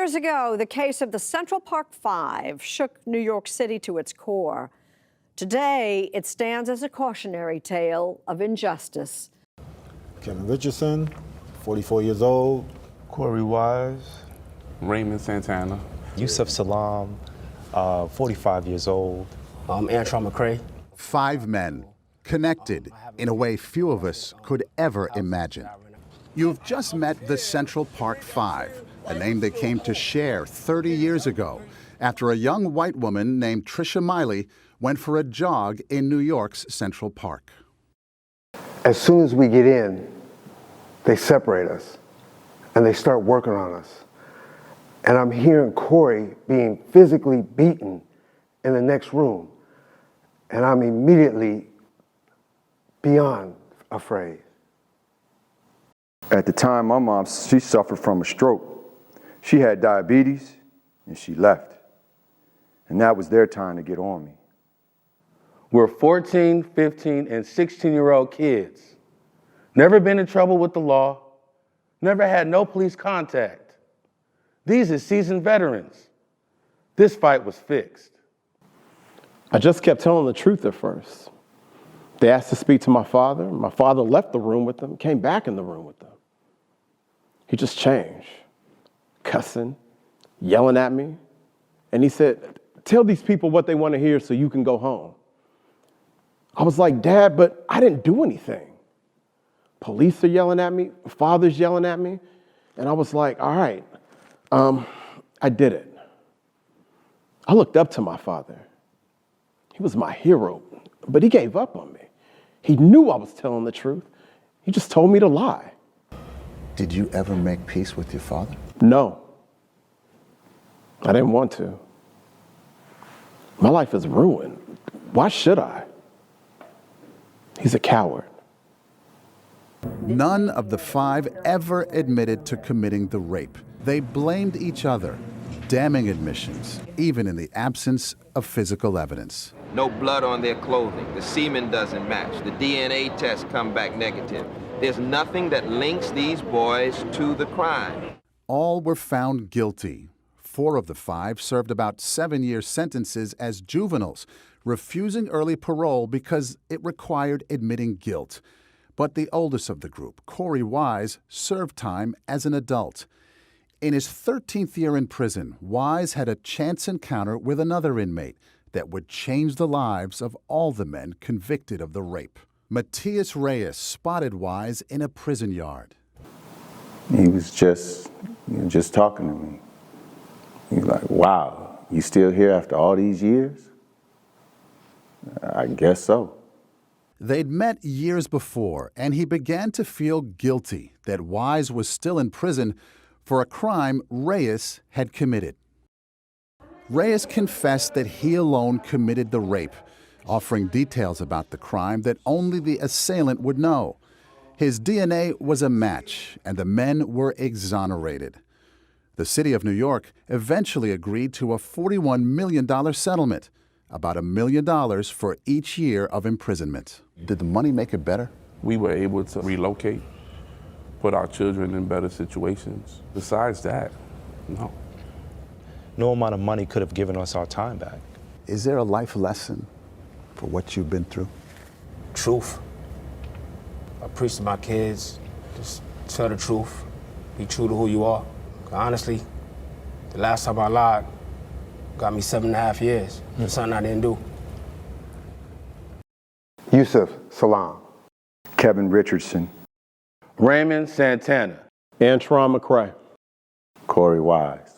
years ago, the case of the Central Park Five shook New York City to its core. Today, it stands as a cautionary tale of injustice. Kevin Richardson, 44 years old. Corey Wise. Raymond Santana. Yusuf Salam, 45 years old. Antron McCray. 5 men, connected in a way few of us could ever imagine. You've just met the Central Park Five, a name they came to share 30 years ago after a young white woman named Trisha Miley went for a jog in New York's Central Park. As soon as we get in, they separate us and they start working on us. And I'm hearing Corey being physically beaten in the next room. And I'm immediately beyond afraid. At the time, my mom, she suffered from a stroke. She had diabetes and she left. And that was their time to get on me. We're 14, 15, and 16-year-old kids. Never been in trouble with the law. Never had no police contact. These are seasoned veterans. This fight was fixed. I just kept telling the truth at first. They asked to speak to my father. My father left the room with them, came back in the room with them. He just changed, cussing, yelling at me. And he said, "Tell these people what they want to hear so you can go home." I was like, "Dad, but I didn't do anything." Police are yelling at me, father's yelling at me. And I was like, all right, I did it. I looked up to my father. He was my hero, but he gave up on me. He knew I was telling the truth. He just told me to lie. Did you ever make peace with your father? No, I didn't want to. My life is ruined. Why should I? He's a coward. None of the 5 ever admitted to committing the rape. They blamed each other, damning admissions, even in the absence of physical evidence. No blood on their clothing. The semen doesn't match. The DNA tests come back negative. There's nothing that links these boys to the crime. All were found guilty. 4 of the 5 served about 7-year sentences as juveniles, refusing early parole because it required admitting guilt. But the oldest of the group, Corey Wise, served time as an adult. In his 13th year in prison, Wise had a chance encounter with another inmate that would change the lives of all the men convicted of the rape. Matias Reyes spotted Wise in a prison yard. He was just talking to me. He was like, "Wow, you still here after all these years?" I guess so. They'd met years before, and he began to feel guilty that Wise was still in prison for a crime Reyes had committed. Reyes confessed that he alone committed the rape, offering details about the crime that only the assailant would know. His DNA was a match, and the men were exonerated. The city of New York eventually agreed to a $41 million settlement, about $1 million for each year of imprisonment. Did the money make it better? We were able to relocate, put our children in better situations. Besides that, no. No amount of money could have given us our time back. Is there a life lesson for what you've been through? Truth. I preach to my kids, just tell the truth, be true to who you are. Honestly, the last time I lied got me 7.5 years for something I didn't do. Yusuf Salam. Kevin Richardson. Raymond Santana. Antron McCray. Corey Wise.